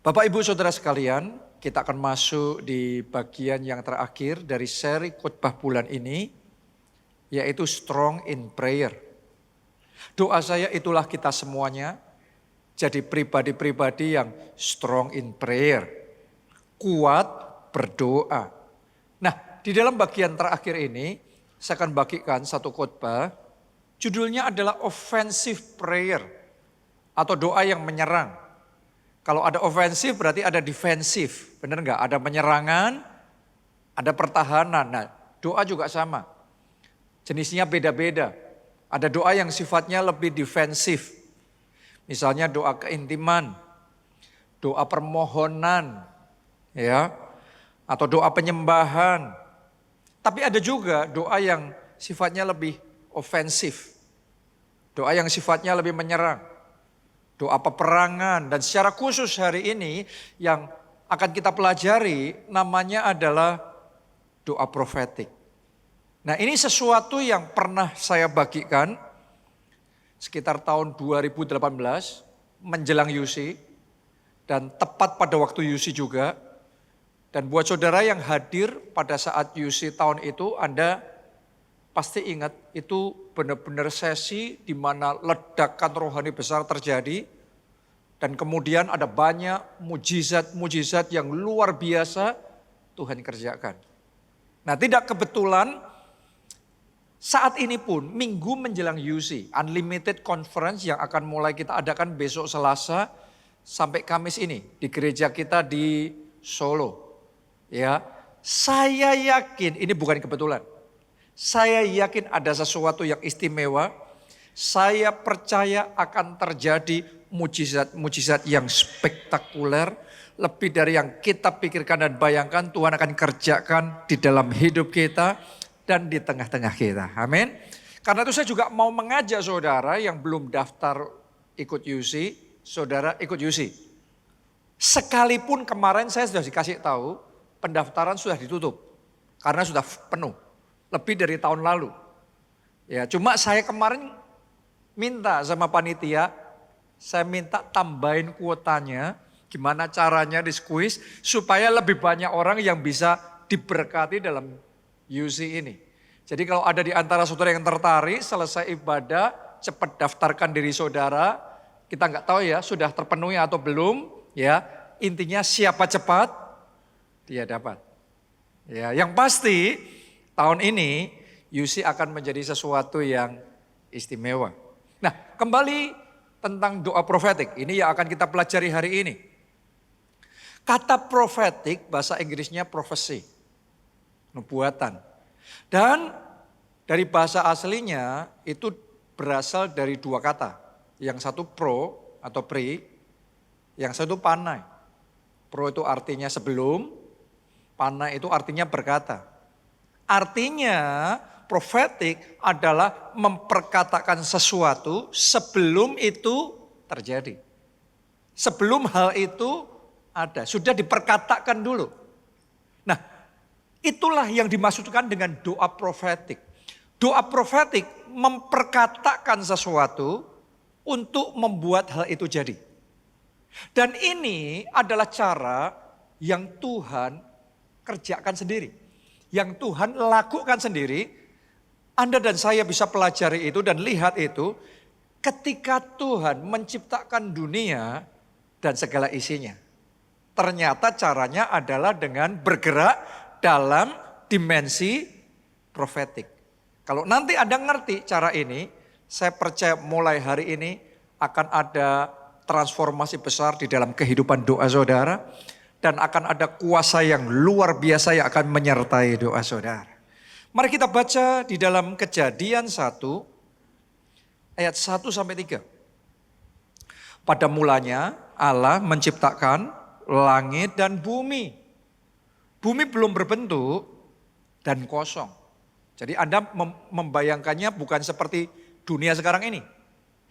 Bapak Ibu Saudara sekalian, kita akan masuk di bagian yang terakhir dari seri khotbah bulan ini, yaitu Strong in Prayer. Doa saya itulah kita semuanya, jadi pribadi-pribadi yang strong in prayer, kuat berdoa. Nah, di dalam bagian terakhir ini, saya akan bagikan satu khotbah, judulnya adalah offensive prayer, atau doa yang menyerang. Kalau ada ofensif berarti ada defensif, benar nggak? Ada penyerangan, ada pertahanan. Nah, doa juga sama. Jenisnya beda-beda. Ada doa yang sifatnya lebih defensif. Misalnya doa keintiman, doa permohonan, ya, atau doa penyembahan. Tapi ada juga doa yang sifatnya lebih ofensif. Doa yang sifatnya lebih menyerang. Doa peperangan, dan secara khusus hari ini yang akan kita pelajari namanya adalah doa profetik. Nah, ini sesuatu yang pernah saya bagikan sekitar tahun 2018 menjelang UC dan tepat pada waktu UC juga. Dan buat saudara yang hadir pada saat UC tahun itu, Anda pasti ingat itu benar-benar sesi di mana ledakan rohani besar terjadi. Dan kemudian ada banyak mujizat-mujizat yang luar biasa Tuhan kerjakan. Nah, tidak kebetulan saat ini pun minggu menjelang UC, Unlimited Conference yang akan mulai kita adakan besok Selasa sampai Kamis ini di gereja kita di Solo. Ya, saya yakin ini bukan kebetulan. Saya yakin ada sesuatu yang istimewa. Saya percaya akan terjadi mujizat-mujizat yang spektakuler. Lebih dari yang kita pikirkan dan bayangkan, Tuhan akan kerjakan di dalam hidup kita dan di tengah-tengah kita. Amin. Karena itu saya juga mau mengajak saudara yang belum daftar ikut UC, saudara ikut UC. Sekalipun kemarin saya sudah dikasih tahu, pendaftaran sudah ditutup. Karena sudah penuh. Lebih dari tahun lalu. Ya, cuma saya kemarin minta sama panitia, saya minta tambahin kuotanya, gimana caranya di squeeze supaya lebih banyak orang yang bisa diberkati dalam UC ini. Jadi kalau ada di antara saudara yang tertarik, selesai ibadah, cepat daftarkan diri saudara. Kita nggak tahu ya, sudah terpenuhi atau belum. Ya, intinya siapa cepat, dia dapat. Ya, yang pasti tahun ini UC akan menjadi sesuatu yang istimewa. Nah, kembali tentang doa profetik. Ini yang akan kita pelajari hari ini. Kata profetik bahasa Inggrisnya prophecy. Nubuatan. Dan dari bahasa aslinya itu berasal dari dua kata. Yang satu pro atau pre, yang satu panai. Pro itu artinya sebelum, panai itu artinya berkata. Artinya profetik adalah memperkatakan sesuatu sebelum itu terjadi. Sebelum hal itu ada, sudah diperkatakan dulu. Nah, itulah yang dimaksudkan dengan doa profetik. Doa profetik memperkatakan sesuatu untuk membuat hal itu jadi. Dan ini adalah cara yang Tuhan kerjakan sendiri. Yang Tuhan lakukan sendiri. Anda dan saya bisa pelajari itu dan lihat itu ketika Tuhan menciptakan dunia dan segala isinya. Ternyata caranya adalah dengan bergerak dalam dimensi profetik. Kalau nanti Anda ngerti cara ini, saya percaya mulai hari ini akan ada transformasi besar di dalam kehidupan doa saudara. Dan akan ada kuasa yang luar biasa yang akan menyertai doa saudara. Mari kita baca di dalam Kejadian 1 ayat 1 sampai 3. Pada mulanya Allah menciptakan langit dan bumi. Bumi belum berbentuk dan kosong. Jadi Anda membayangkannya bukan seperti dunia sekarang ini.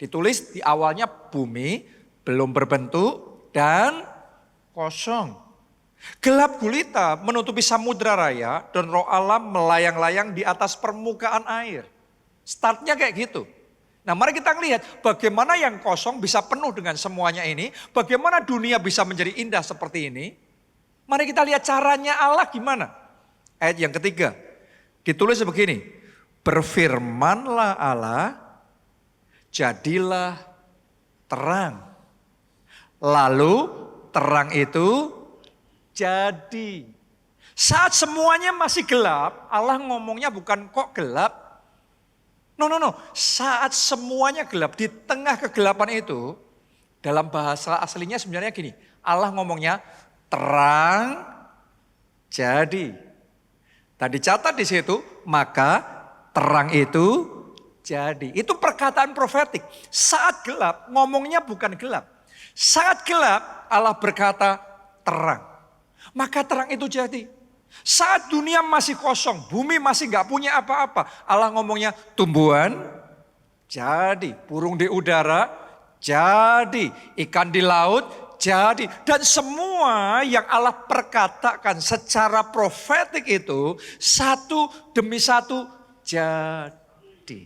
Ditulis di awalnya bumi belum berbentuk dan kosong. Gelap gulita menutupi samudra raya dan roh Allah melayang-layang di atas permukaan air. Startnya kayak gitu. Nah, mari kita lihat bagaimana yang kosong bisa penuh dengan semuanya ini. Bagaimana dunia bisa menjadi indah seperti ini. Mari kita lihat caranya Allah gimana. Ayat yang ketiga, ditulis begini. Berfirmanlah Allah, jadilah terang. Lalu terang itu jadi. Saat semuanya masih gelap, Allah ngomongnya bukan kok gelap. No. Saat semuanya gelap, di tengah kegelapan itu, dalam bahasa aslinya sebenarnya gini. Allah ngomongnya terang jadi. Dan dicatat di situ, maka terang itu jadi. Itu perkataan profetik. Saat gelap, ngomongnya bukan gelap. Saat gelap, Allah berkata terang. Maka terang itu jadi. Saat dunia masih kosong, bumi masih gak punya apa-apa, Allah ngomongnya tumbuhan jadi, burung di udara jadi, ikan di laut jadi. Dan semua yang Allah perkatakan secara profetik itu satu demi satu jadi.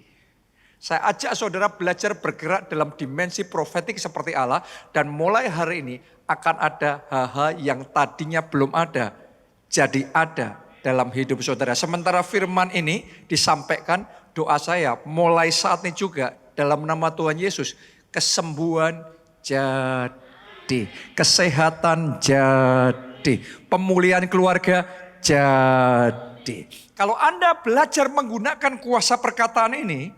Saya ajak saudara belajar bergerak dalam dimensi profetik seperti Allah. Dan mulai hari ini akan ada hal-hal yang tadinya belum ada. Jadi ada dalam hidup saudara. Sementara firman ini disampaikan, doa saya mulai saat ini juga dalam nama Tuhan Yesus. Kesembuhan jadi, kesehatan jadi, pemulihan keluarga jadi. Kalau Anda belajar menggunakan kuasa perkataan ini,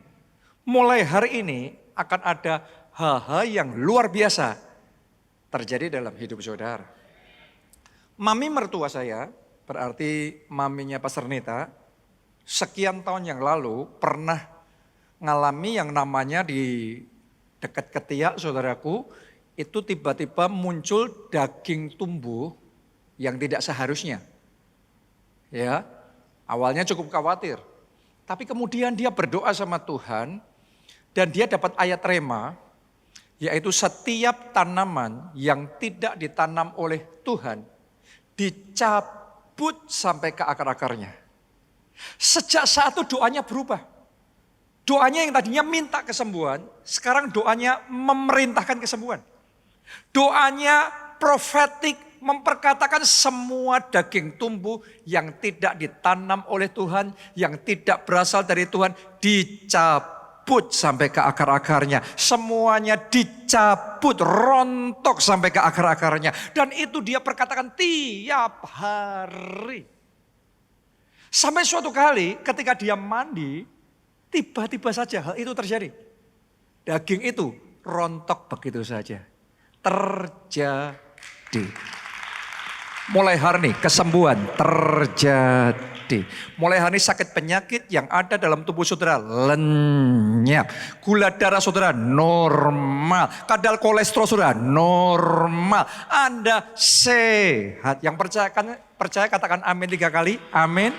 mulai hari ini akan ada hal-hal yang luar biasa terjadi dalam hidup saudara. Mami mertua saya, berarti maminya Pastor Nita, sekian tahun yang lalu pernah ngalami yang namanya di dekat ketiak saudaraku, itu tiba-tiba muncul daging tumbuh yang tidak seharusnya. Ya, awalnya cukup khawatir. Tapi kemudian dia berdoa sama Tuhan dan dia dapat ayat rema, yaitu setiap tanaman yang tidak ditanam oleh Tuhan dicabut sampai ke akar-akarnya. Sejak saat itu doanya berubah. Doanya yang tadinya minta kesembuhan, sekarang doanya memerintahkan kesembuhan. Doanya profetik, memperkatakan semua daging tumbuh yang tidak ditanam oleh Tuhan, yang tidak berasal dari Tuhan, dicabut sampai ke akar-akarnya. Semuanya dicabut, rontok sampai ke akar-akarnya. Dan itu dia perkatakan tiap hari. Sampai suatu kali ketika dia mandi, tiba-tiba saja hal itu terjadi. Daging itu rontok begitu saja. Terjadi. Mulai hari ini kesembuhan terjadi. Mulai hari ini sakit penyakit yang ada dalam tubuh saudara lenyap. Gula darah saudara normal. Kadar kolesterol saudara normal. Anda sehat. Yang percaya katakan amin 3 kali. Amin,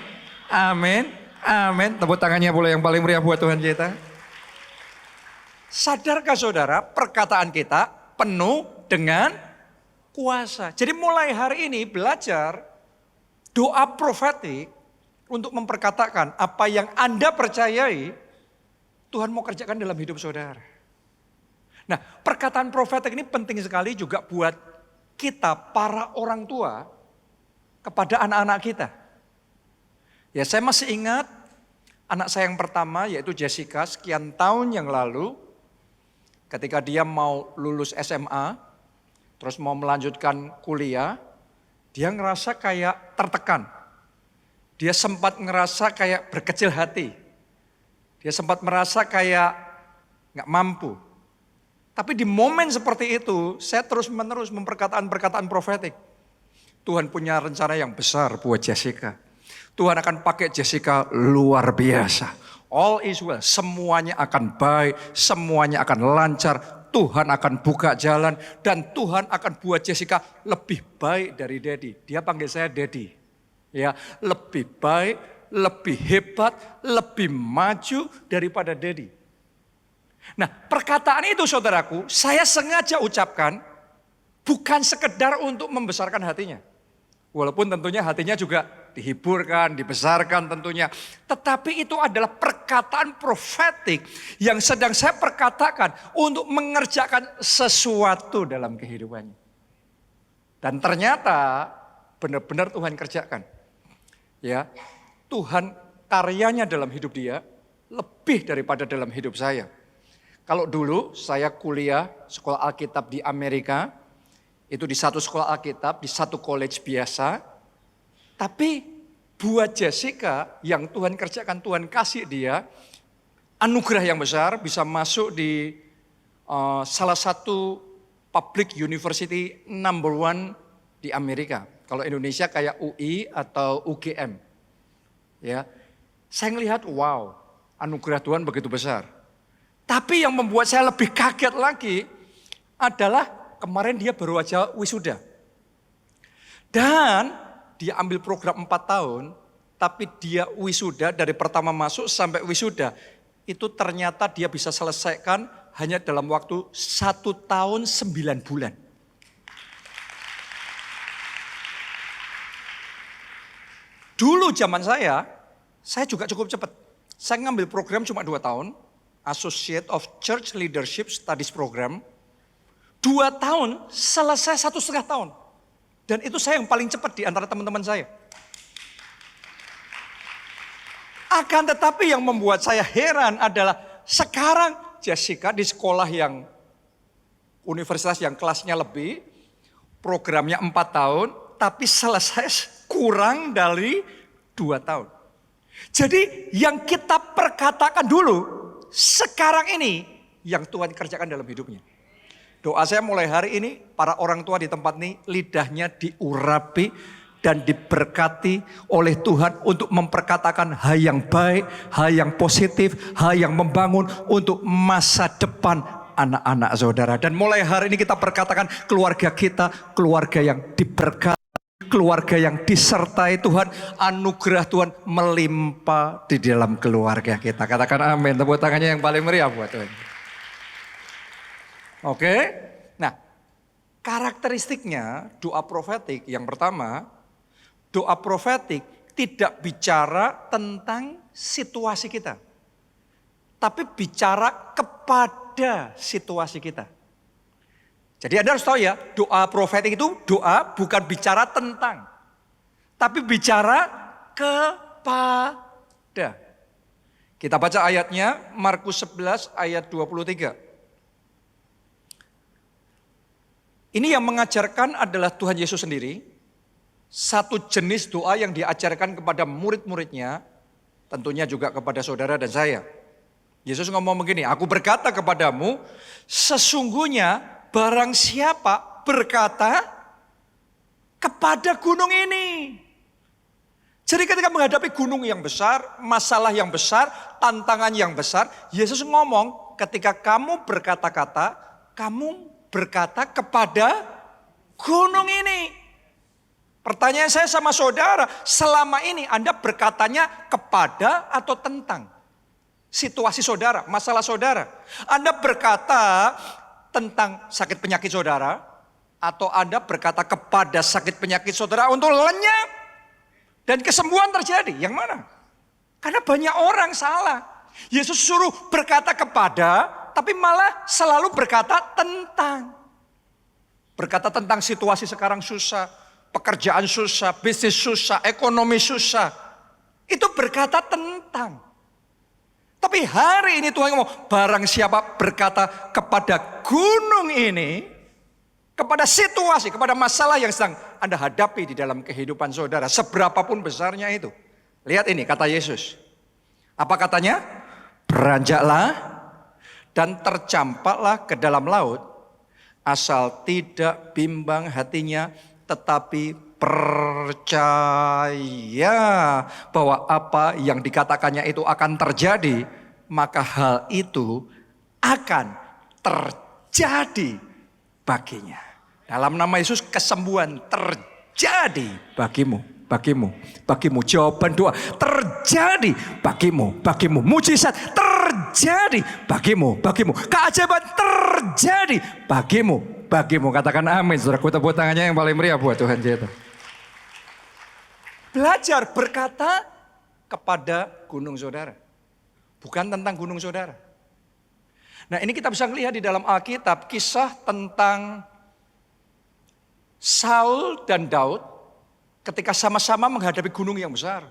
amin, amin. Tepuk tangannya boleh yang paling meriah buat Tuhan kita. Sadarkah saudara perkataan kita penuh dengan kuasa. Jadi mulai hari ini belajar doa profetik untuk memperkatakan apa yang Anda percayai Tuhan mau kerjakan dalam hidup saudara. Nah, perkataan profetik ini penting sekali juga buat kita para orang tua kepada anak-anak kita. Ya, saya masih ingat anak saya yang pertama yaitu Jessica sekian tahun yang lalu ketika dia mau lulus SMA, terus mau melanjutkan kuliah, dia ngerasa kayak tertekan. Dia sempat ngerasa kayak berkecil hati. Dia sempat merasa kayak gak mampu. Tapi di momen seperti itu, saya terus-menerus memperkataan-perkataan profetik. Tuhan punya rencana yang besar buat Jessica. Tuhan akan pakai Jessica luar biasa. All is well, semuanya akan baik, semuanya akan lancar. Tuhan akan buka jalan dan Tuhan akan buat Jessica lebih baik dari Daddy. Dia panggil saya Daddy. Ya, lebih baik, lebih hebat, lebih maju daripada Daddy. Nah, perkataan itu saudaraku, saya sengaja ucapkan bukan sekedar untuk membesarkan hatinya. Walaupun tentunya hatinya juga dihiburkan, dibesarkan tentunya. Tetapi itu adalah perkataan profetik yang sedang saya perkatakan untuk mengerjakan sesuatu dalam kehidupannya. Dan ternyata benar-benar Tuhan kerjakan. Ya, Tuhan karyanya dalam hidup dia lebih daripada dalam hidup saya. Kalau dulu saya kuliah sekolah Alkitab di Amerika, itu di satu sekolah Alkitab, di satu college biasa. Tapi buat Jessica yang Tuhan kerjakan, Tuhan kasih dia anugerah yang besar, bisa masuk di salah satu public university number 1 di Amerika. Kalau Indonesia kayak UI atau UGM. Ya, saya ngelihat wow, anugerah Tuhan begitu besar. Tapi yang membuat saya lebih kaget lagi adalah kemarin dia baru aja wisuda. Dan dia ambil program 4 tahun, tapi dia wisuda dari pertama masuk sampai wisuda, itu ternyata dia bisa selesaikan hanya dalam waktu 1 tahun 9 bulan. Dulu zaman saya juga cukup cepat. Saya ngambil program cuma 2 tahun, Associate of Church Leadership Studies Program. 2 tahun selesai 1,5 tahun. Dan itu saya yang paling cepat di antara teman-teman saya. Akan tetapi yang membuat saya heran adalah sekarang Jessica di sekolah yang universitas yang kelasnya lebih, programnya 4 tahun, tapi selesai kurang dari 2 tahun. Jadi yang kita perkatakan dulu, sekarang ini yang Tuhan kerjakan dalam hidupnya. Doa saya mulai hari ini, para orang tua di tempat ini lidahnya diurapi dan diberkati oleh Tuhan untuk memperkatakan hal yang baik, hal yang positif, hal yang membangun untuk masa depan anak-anak saudara. Dan mulai hari ini kita perkatakan keluarga kita, keluarga yang diberkati, keluarga yang disertai Tuhan, anugerah Tuhan melimpah di dalam keluarga kita. Katakan amin, tepuk tangannya yang paling meriah buat Tuhan. Oke, nah karakteristiknya doa profetik yang pertama, doa profetik tidak bicara tentang situasi kita, tapi bicara kepada situasi kita. Jadi Anda harus tahu ya, doa profetik itu doa bukan bicara tentang, tapi bicara kepada. Kita baca ayatnya, Markus 11 ayat 23. Ini yang mengajarkan adalah Tuhan Yesus sendiri. Satu jenis doa yang diajarkan kepada murid-muridnya, tentunya juga kepada saudara dan saya. Yesus ngomong begini, aku berkata kepadamu, sesungguhnya barang siapa berkata kepada gunung ini. Jadi ketika menghadapi gunung yang besar, masalah yang besar, tantangan yang besar, Yesus ngomong ketika kamu berkata-kata, kamu berkata kepada gunung ini. Pertanyaan saya sama saudara, selama ini Anda berkatanya kepada atau tentang situasi saudara, masalah saudara? Anda berkata tentang sakit penyakit saudara, atau Anda berkata kepada sakit penyakit saudara untuk lenyap dan kesembuhan terjadi? Yang mana? Karena banyak orang salah. Yesus suruh berkata kepada, tapi malah selalu berkata tentang. Berkata tentang situasi sekarang susah, pekerjaan susah, bisnis susah, ekonomi susah. Itu berkata tentang. Tapi hari ini Tuhan ngomong, barang siapa berkata kepada gunung ini, kepada situasi, kepada masalah yang sedang Anda hadapi di dalam kehidupan saudara, seberapapun besarnya itu. Lihat ini kata Yesus. Apa katanya? Beranjaklah dan tercampaklah ke dalam laut, asal tidak bimbang hatinya, tetapi percaya bahwa apa yang dikatakannya itu akan terjadi, maka hal itu akan terjadi baginya. Dalam nama Yesus kesembuhan terjadi bagimu. Jawaban doa terjadi bagimu. Mujizat terjadi bagimu. Keajaiban terjadi bagimu. Katakan amin. Saudaraku, tepuk tangannya yang paling meriah buat Tuhan kita. Belajar berkata kepada gunung saudara. Bukan tentang gunung saudara. Nah, ini kita bisa melihat di dalam Alkitab kisah tentang Saul dan Daud ketika sama-sama menghadapi gunung yang besar.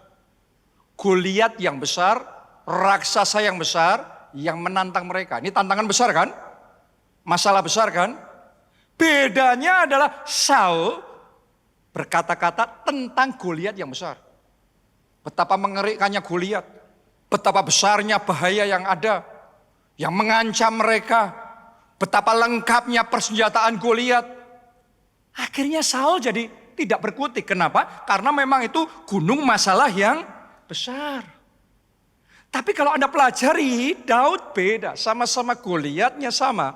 Goliat yang besar, raksasa yang besar yang menantang mereka. Ini tantangan besar kan? Masalah besar kan? Bedanya adalah Saul berkata-kata tentang Goliat yang besar. Betapa mengerikannya Goliat, betapa besarnya bahaya yang ada, yang mengancam mereka, betapa lengkapnya persenjataan Goliat. Akhirnya Saul jadi tidak berkutik. Kenapa? Karena memang itu gunung masalah yang besar. Tapi kalau Anda pelajari, Daud beda, sama-sama Goliatnya sama.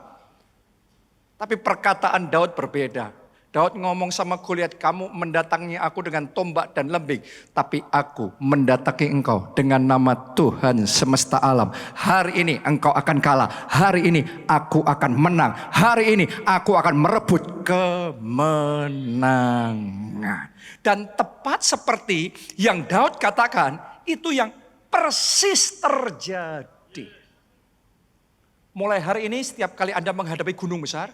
Tapi perkataan Daud berbeda. Daud ngomong sama Goliat, kamu mendatangi aku dengan tombak dan lembing. Tapi aku mendatangi engkau dengan nama Tuhan semesta alam. Hari ini engkau akan kalah. Hari ini aku akan menang. Hari ini aku akan merebut kemenangan. Dan tepat seperti yang Daud katakan, itu yang persis terjadi. Mulai hari ini setiap kali Anda menghadapi gunung besar,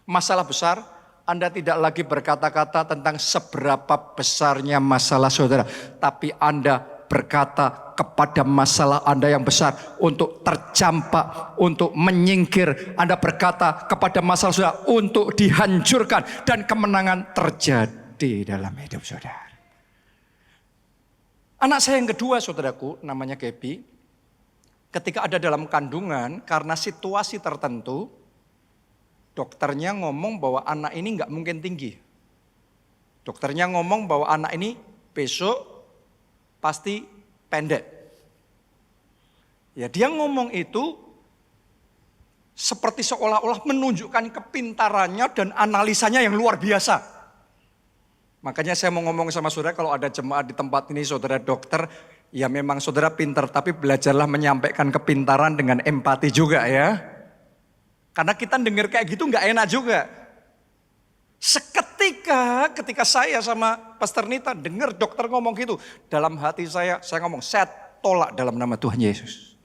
masalah besar, Anda tidak lagi berkata-kata tentang seberapa besarnya masalah saudara. Tapi Anda berkata kepada masalah Anda yang besar untuk tercampak, untuk menyingkir. Anda berkata kepada masalah saudara untuk dihancurkan. Dan kemenangan terjadi dalam hidup saudara. Anak saya yang kedua saudaraku namanya Gaby. Ketika ada dalam kandungan karena situasi tertentu, dokternya ngomong bahwa anak ini nggak mungkin tinggi. Dokternya ngomong bahwa anak ini besok pasti pendek. Ya dia ngomong itu seperti seolah-olah menunjukkan kepintarannya dan analisanya yang luar biasa. Makanya saya mau ngomong sama saudara, kalau ada jemaat di tempat ini saudara dokter, ya memang saudara pintar, tapi belajarlah menyampaikan kepintaran dengan empati juga ya. Karena kita dengar kayak gitu nggak enak juga. Ketika saya sama Pastor Nita dengar dokter ngomong gitu, dalam hati saya ngomong, saya tolak dalam nama Tuhan Yesus.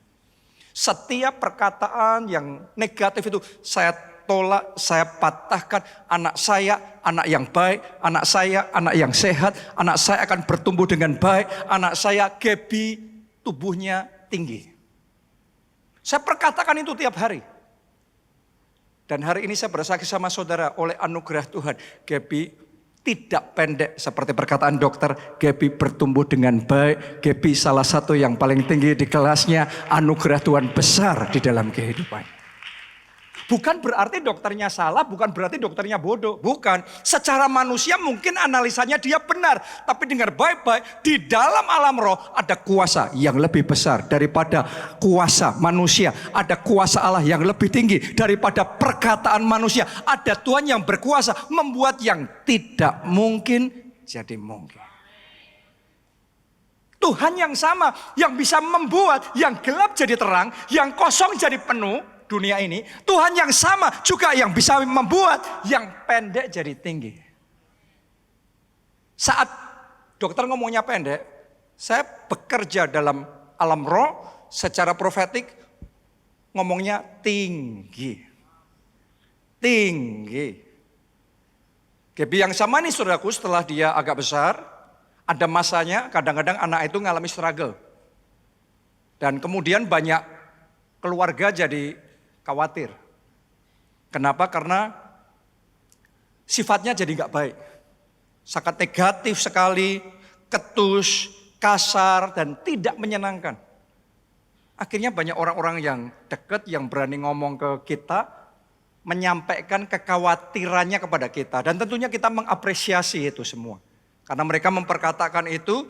Setiap perkataan yang negatif itu saya tolak, saya patahkan. Anak saya, anak yang baik, anak saya, anak yang sehat, anak saya akan bertumbuh dengan baik, anak saya Gaby tubuhnya tinggi. Saya perkatakan itu tiap hari. Dan hari ini saya bersaksi sama saudara, oleh anugerah Tuhan, Gaby tidak pendek seperti perkataan dokter. Gaby bertumbuh dengan baik. Gaby salah satu yang paling tinggi di kelasnya. Anugerah Tuhan besar di dalam kehidupan. Bukan berarti dokternya salah, bukan berarti dokternya bodoh. Bukan, secara manusia mungkin analisanya dia benar. Tapi dengar baik-baik, di dalam alam roh ada kuasa yang lebih besar daripada kuasa manusia. Ada kuasa Allah yang lebih tinggi daripada perkataan manusia. Ada Tuhan yang berkuasa membuat yang tidak mungkin jadi mungkin. Tuhan yang sama, yang bisa membuat yang gelap jadi terang, yang kosong jadi penuh. Dunia ini, Tuhan yang sama juga yang bisa membuat yang pendek jadi tinggi. Saat dokter ngomongnya pendek, saya bekerja dalam alam roh secara profetik ngomongnya tinggi. Tinggi. Gaby yang sama nih saudaraku, setelah dia agak besar, ada masanya kadang-kadang anak itu ngalami struggle. Dan kemudian banyak keluarga jadi khawatir. Kenapa? Karena sifatnya jadi nggak baik. Sangat negatif sekali, ketus, kasar, dan tidak menyenangkan. Akhirnya banyak orang-orang yang dekat, yang berani ngomong ke kita, menyampaikan kekhawatirannya kepada kita. Dan tentunya kita mengapresiasi itu semua. Karena mereka memperkatakan itu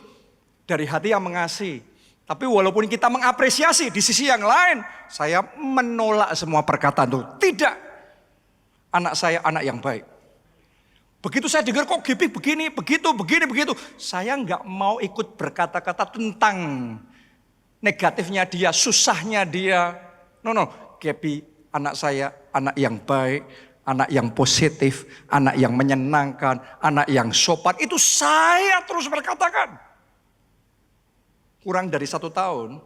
dari hati yang mengasihi. Tapi walaupun kita mengapresiasi, di sisi yang lain saya menolak semua perkataan itu. Tidak. Anak saya anak yang baik. Begitu saya dengar kok Gaby begini, begitu. Saya nggak mau ikut berkata-kata tentang negatifnya dia, susahnya dia. No, Gaby anak saya anak yang baik. anak yang positif, anak yang menyenangkan, anak yang sopan. Itu saya terus berkatakan. Kurang dari 1 tahun,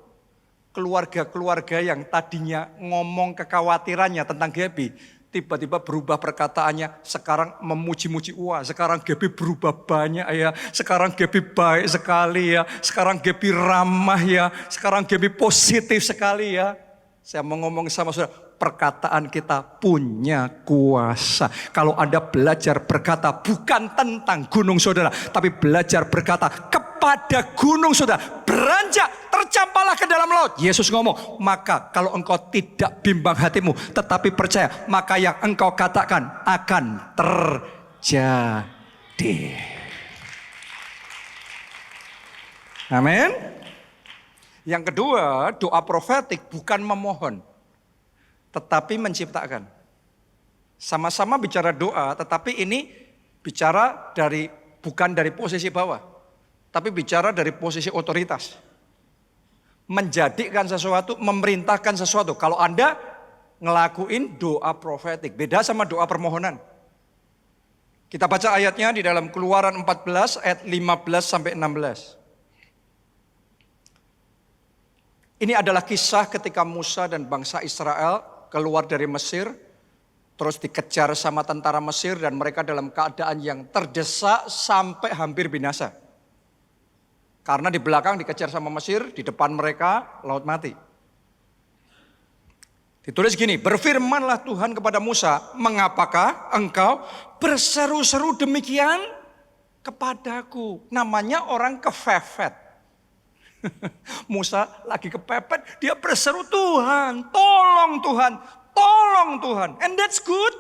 keluarga-keluarga yang tadinya ngomong kekhawatirannya tentang Gaby, tiba-tiba berubah perkataannya, sekarang memuji-muji. Wah, sekarang Gaby berubah banyak ya, sekarang Gaby baik sekali ya, sekarang Gaby ramah ya, sekarang Gaby positif sekali ya. Saya mau ngomong sama saudara, perkataan kita punya kuasa. Kalau Anda belajar berkata bukan tentang gunung saudara, tapi belajar berkata kepada gunung saudara, beranjak, tercampaklah ke dalam laut. Yesus ngomong, maka kalau engkau tidak bimbang hatimu, tetapi percaya, maka yang engkau katakan akan terjadi. Amin. Yang kedua, doa profetik bukan memohon, tetapi menciptakan. Sama-sama bicara doa, tetapi ini bicara bukan dari posisi bawah, tapi bicara dari posisi otoritas. Menjadikan sesuatu, memerintahkan sesuatu. Kalau Anda ngelakuin doa profetik, beda sama doa permohonan. Kita baca ayatnya di dalam Keluaran 14 ayat 15 sampai 16. Ini adalah kisah ketika Musa dan bangsa Israel keluar dari Mesir, terus dikejar sama tentara Mesir dan mereka dalam keadaan yang terdesak sampai hampir binasa. Karena di belakang dikejar sama Mesir, di depan mereka laut mati. Ditulis gini, berfirmanlah Tuhan kepada Musa, mengapakah engkau berseru-seru demikian kepadaku? Namanya orang kefefet. Musa lagi kepepet, dia berseru, Tuhan, tolong Tuhan, tolong Tuhan. And that's good.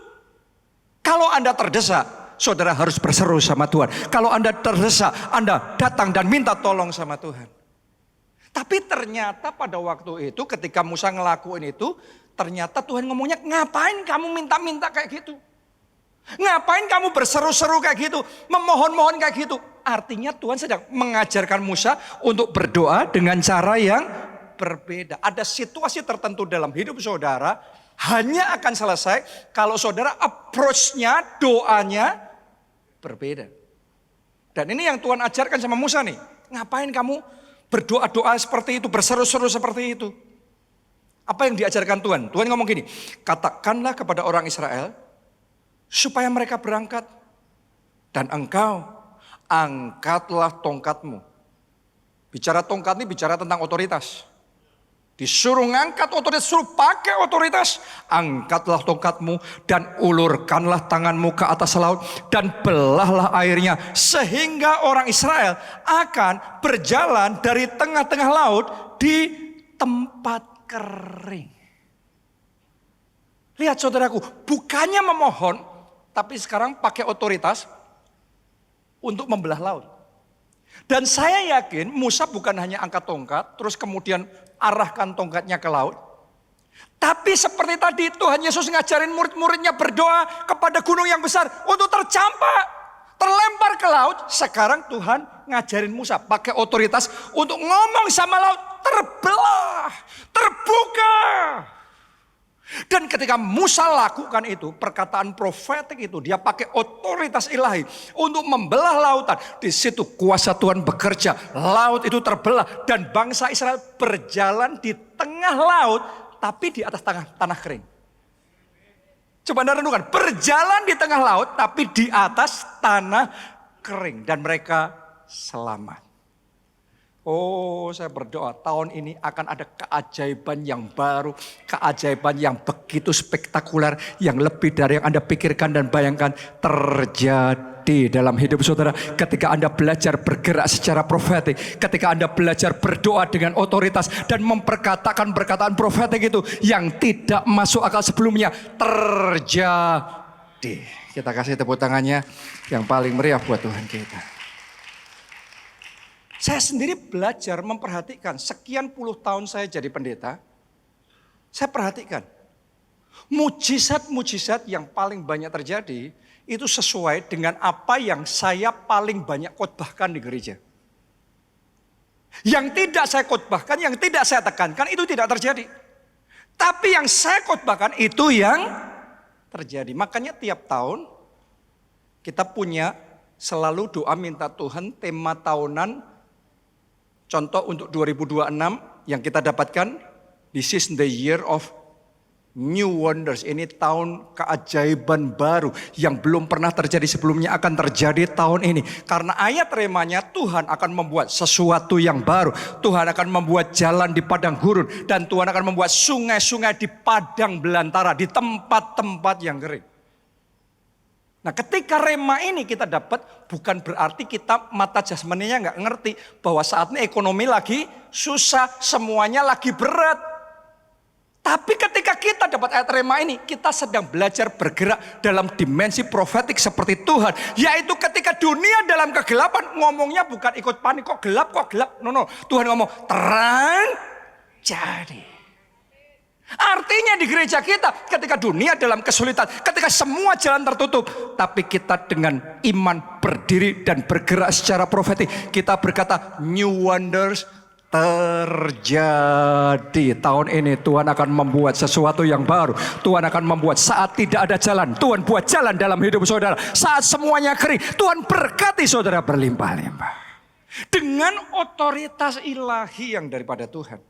Kalau Anda terdesak, saudara harus berseru sama Tuhan. Kalau Anda terdesak, Anda datang dan minta tolong sama Tuhan. Tapi ternyata pada waktu itu ketika Musa ngelakuin itu, ternyata Tuhan ngomongnya, ngapain kamu minta-minta kayak gitu? Ngapain kamu berseru-seru kayak gitu? Memohon-mohon kayak gitu? Artinya Tuhan sedang mengajarkan Musa untuk berdoa dengan cara yang berbeda. Ada situasi tertentu dalam hidup saudara hanya akan selesai kalau saudara approach-nya, doanya berbeda. Dan ini yang Tuhan ajarkan sama Musa nih. Ngapain kamu berdoa-doa seperti itu, berseru-seru seperti itu? Apa yang diajarkan Tuhan? Tuhan ngomong gini, katakanlah kepada orang Israel supaya mereka berangkat. Dan engkau angkatlah tongkatmu. Bicara tongkat ini bicara tentang otoritas. Disuruh ngangkat otoritas, suruh pakai otoritas. Angkatlah tongkatmu dan ulurkanlah tanganmu ke atas laut dan belahlah airnya. Sehingga orang Israel akan berjalan dari tengah-tengah laut di tempat kering. Lihat saudaraku, bukannya memohon, tapi sekarang pakai otoritas untuk membelah laut. Dan saya yakin Musa bukan hanya angkat tongkat, terus kemudian arahkan tongkatnya ke laut. Tapi seperti tadi Tuhan Yesus ngajarin murid-muridnya berdoa kepada gunung yang besar untuk tercampak, terlempar ke laut. Sekarang Tuhan ngajarin Musa pakai otoritas untuk ngomong sama laut, terbelah, terbuka. Dan ketika Musa lakukan itu, perkataan profetik itu, dia pakai otoritas ilahi untuk membelah lautan. Di situ kuasa Tuhan bekerja, laut itu terbelah dan bangsa Israel berjalan di tengah laut, tapi di atas tanah kering. Coba Anda renungkan, berjalan di tengah laut, tapi di atas tanah kering dan mereka selamat. Oh, saya berdoa tahun ini akan ada keajaiban yang baru, keajaiban yang begitu spektakuler, yang lebih dari yang Anda pikirkan dan bayangkan terjadi dalam hidup saudara. Ketika Anda belajar bergerak secara profetik, ketika Anda belajar berdoa dengan otoritas dan memperkatakan perkataan profetik itu yang tidak masuk akal sebelumnya, terjadi. Kita kasih tepuk tangannya yang paling meriah buat Tuhan kita. Saya sendiri belajar memperhatikan, sekian puluh tahun saya jadi pendeta, saya perhatikan. Mujizat-mujizat yang paling banyak terjadi, itu sesuai dengan apa yang saya paling banyak khotbahkan di gereja. Yang tidak saya khotbahkan, yang tidak saya tekankan, itu tidak terjadi. Tapi yang saya khotbahkan itu yang terjadi. Makanya tiap tahun kita punya selalu doa minta Tuhan tema tahunan. Contoh untuk 2026 yang kita dapatkan, this is the year of new wonders. Ini tahun keajaiban baru yang belum pernah terjadi sebelumnya akan terjadi tahun ini. Karena ayat remanya Tuhan akan membuat sesuatu yang baru. Tuhan akan membuat jalan di padang gurun. Dan Tuhan akan membuat sungai-sungai di padang belantara. Di tempat-tempat yang kering. Nah ketika rema ini kita dapat, bukan berarti kita mata jasmaninya nggak ngerti. Bahwa saat ini ekonomi lagi susah, semuanya lagi berat. Tapi ketika kita dapat ayat rema ini, kita sedang belajar bergerak dalam dimensi profetik seperti Tuhan. Yaitu ketika dunia dalam kegelapan, ngomongnya bukan ikut panik, kok gelap. No. Tuhan ngomong, terang jadi. Artinya di gereja kita, ketika dunia dalam kesulitan, ketika semua jalan tertutup, tapi kita dengan iman berdiri dan bergerak secara profetik. Kita berkata, new wonders terjadi. Tahun ini Tuhan akan membuat sesuatu yang baru. Tuhan akan membuat saat tidak ada jalan, Tuhan buat jalan dalam hidup saudara. Saat semuanya kering, Tuhan berkati saudara berlimpah-limpah. Dengan otoritas ilahi yang daripada Tuhan.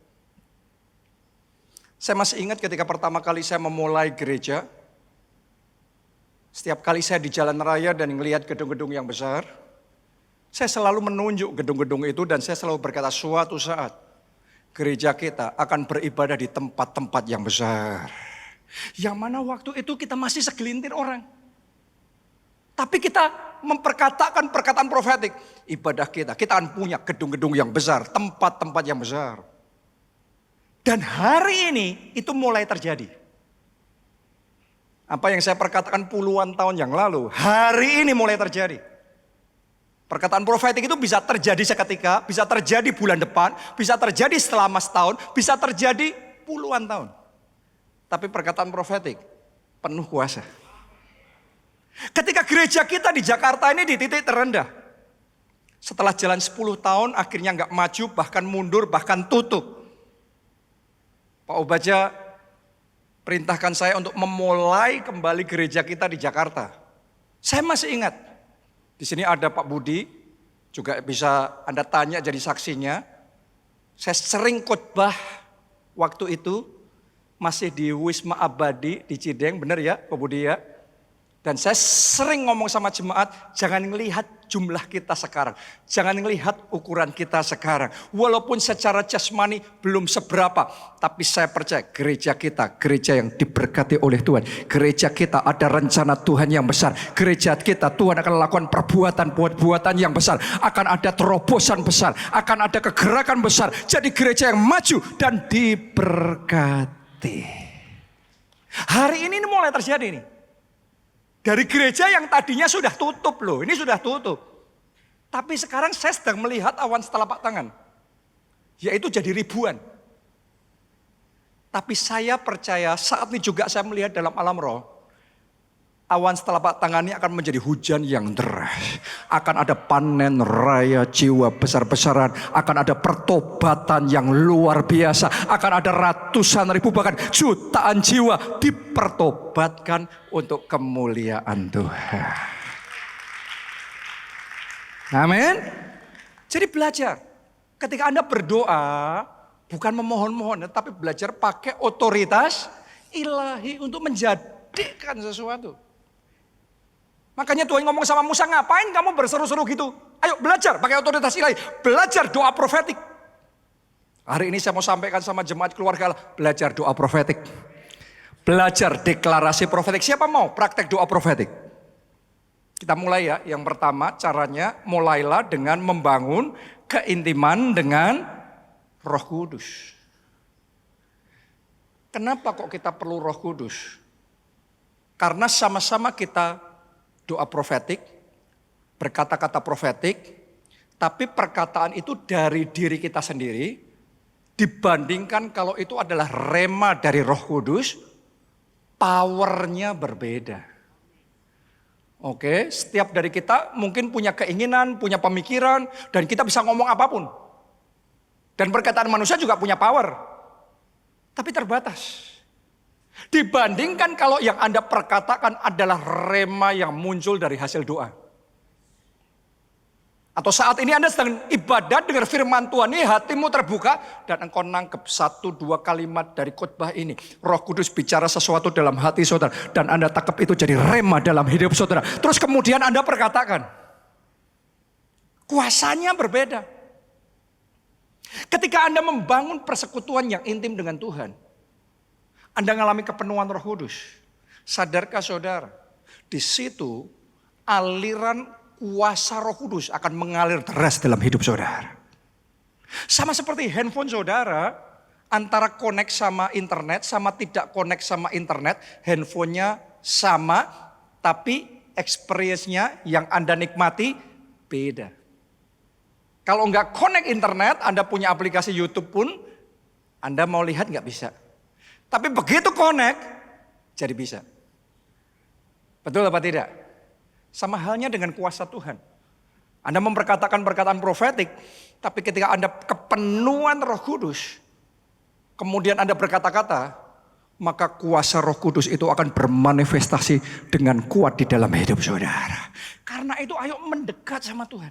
Saya masih ingat ketika pertama kali saya memulai gereja. Setiap kali saya di jalan raya dan melihat gedung-gedung yang besar, saya selalu menunjuk gedung-gedung itu dan saya selalu berkata suatu saat gereja kita akan beribadah di tempat-tempat yang besar. Yang mana waktu itu kita masih segelintir orang. Tapi kita memperkatakan perkataan profetik. Ibadah kita akan punya gedung-gedung yang besar, tempat-tempat yang besar. Dan hari ini itu mulai terjadi. Apa yang saya perkatakan puluhan tahun yang lalu, hari ini mulai terjadi. Perkataan profetik itu bisa terjadi seketika, bisa terjadi bulan depan, bisa terjadi selama setahun, bisa terjadi puluhan tahun. Tapi perkataan profetik penuh kuasa. Ketika gereja kita di Jakarta ini di titik terendah. Setelah jalan 10 tahun akhirnya gak maju, bahkan mundur, bahkan tutup. Pak Obaja perintahkan saya untuk memulai kembali gereja kita di Jakarta. Saya masih ingat. Di sini ada Pak Budi, juga bisa Anda tanya jadi saksinya. Saya sering khotbah waktu itu, masih di Wisma Abadi di Cideng, benar ya Pak Budi ya? Dan saya sering ngomong sama jemaat, jangan melihat jumlah kita sekarang. Jangan melihat ukuran kita sekarang. Walaupun secara jasmani belum seberapa. Tapi saya percaya gereja kita, gereja yang diberkati oleh Tuhan. Gereja kita ada rencana Tuhan yang besar. Gereja kita Tuhan akan lakukan perbuatan yang besar. Akan ada terobosan besar. Akan ada kegerakan besar. Jadi gereja yang maju dan diberkati. Hari ini mulai terjadi nih. Dari gereja yang tadinya sudah tutup loh, ini sudah tutup. Tapi sekarang saya sedang melihat awan setelapak tangan. Yaitu jadi ribuan. Tapi saya percaya saat ini juga saya melihat dalam alam roh. Awan setelapak tangan ini akan menjadi hujan yang deras. Akan ada panen raya jiwa besar-besaran. Akan ada pertobatan yang luar biasa. Akan ada ratusan ribu bahkan jutaan jiwa dipertobatkan untuk kemuliaan Tuhan. Amin. Jadi belajar. Ketika Anda berdoa, bukan memohon-mohon, tapi belajar pakai otoritas ilahi untuk menjadikan sesuatu. Makanya Tuhan ngomong sama Musa, ngapain kamu berseru-seru gitu? Ayo belajar pakai otoritas ilahi. Belajar doa profetik. Hari ini saya mau sampaikan sama jemaat keluarga Allah. Belajar doa profetik. Belajar deklarasi profetik. Siapa mau praktek doa profetik? Kita mulai ya. Yang pertama caranya mulailah dengan membangun keintiman dengan Roh Kudus. Kenapa kok kita perlu Roh Kudus? Karena sama-sama kita doa profetik, berkata-kata profetik, tapi perkataan itu dari diri kita sendiri, dibandingkan kalau itu adalah rema dari Roh Kudus, powernya berbeda. Oke, setiap dari kita mungkin punya keinginan, punya pemikiran, dan kita bisa ngomong apapun. Dan perkataan manusia juga punya power, tapi terbatas. Dibandingkan kalau yang Anda perkatakan adalah rema yang muncul dari hasil doa. Atau saat ini Anda sedang ibadat dengan firman Tuhan ini, hatimu terbuka dan engkau nangkep 1-2 kalimat dari khotbah ini. Roh Kudus bicara sesuatu dalam hati saudara dan Anda tangkap itu jadi rema dalam hidup saudara. Terus kemudian Anda perkatakan. Kuasanya berbeda. Ketika Anda membangun persekutuan yang intim dengan Tuhan, Anda mengalami kepenuhan Roh Kudus. Sadarkah saudara? Di situ aliran kuasa Roh Kudus akan mengalir deras dalam hidup saudara. Sama seperti handphone saudara, antara connect sama internet sama tidak connect sama internet, handphonenya sama, tapi experience-nya yang Anda nikmati beda. Kalau nggak connect internet, Anda punya aplikasi YouTube pun, Anda mau lihat nggak bisa. Tapi begitu connect, jadi bisa. Betul apa tidak? Sama halnya dengan kuasa Tuhan. Anda memperkatakan perkataan profetik, tapi ketika Anda kepenuhan Roh Kudus, kemudian Anda berkata-kata, maka kuasa Roh Kudus itu akan bermanifestasi dengan kuat di dalam hidup saudara. Karena itu ayo mendekat sama Tuhan.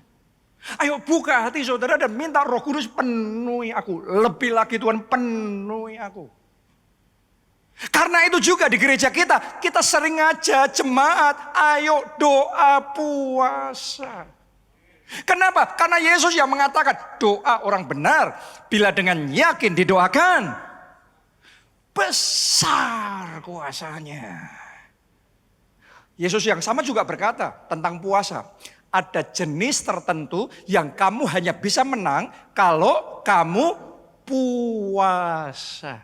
Ayo buka hati saudara dan minta Roh Kudus penuhi aku. Lebih lagi Tuhan penuhi aku. Karena itu juga di gereja kita sering aja jemaat, ayo doa puasa. Kenapa? Karena Yesus yang mengatakan doa orang benar bila dengan yakin didoakan, besar kuasanya. Yesus yang sama juga berkata tentang puasa. Ada jenis tertentu yang kamu hanya bisa menang kalau kamu puasa.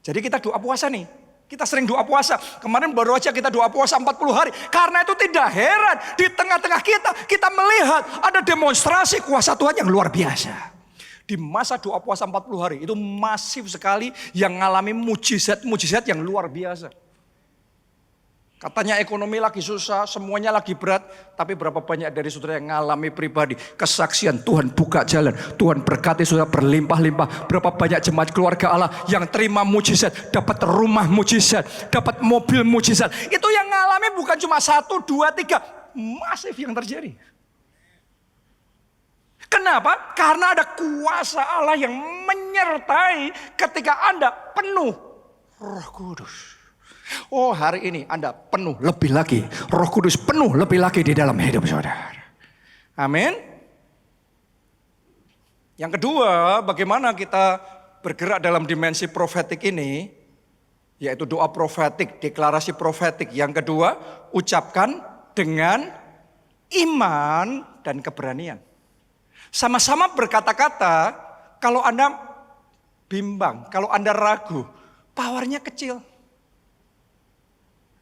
Jadi kita doa puasa nih. Kita sering doa puasa. Kemarin baru aja kita doa puasa 40 hari. Karena itu tidak heran. Di tengah-tengah kita melihat ada demonstrasi kuasa Tuhan yang luar biasa. Di masa doa puasa 40 hari itu masif sekali yang mengalami mujizat-mujizat yang luar biasa. Katanya ekonomi lagi susah, semuanya lagi berat. Tapi berapa banyak dari saudara yang mengalami pribadi kesaksian Tuhan buka jalan, Tuhan berkati saudara berlimpah-limpah. Berapa banyak jemaat keluarga Allah yang terima mujizat, dapat rumah mujizat, dapat mobil mujizat. Itu yang mengalami bukan cuma 1, 2, 3, masif yang terjadi. Kenapa? Karena ada kuasa Allah yang menyertai ketika Anda penuh Roh Kudus. Oh, hari ini Anda penuh lebih lagi. Roh Kudus penuh lebih lagi di dalam hidup saudara. Amin. Yang kedua, bagaimana kita bergerak dalam dimensi profetik ini, yaitu doa profetik, deklarasi profetik. Yang kedua, ucapkan dengan iman dan keberanian. Sama-sama berkata-kata, kalau Anda bimbang, kalau Anda ragu, powernya kecil.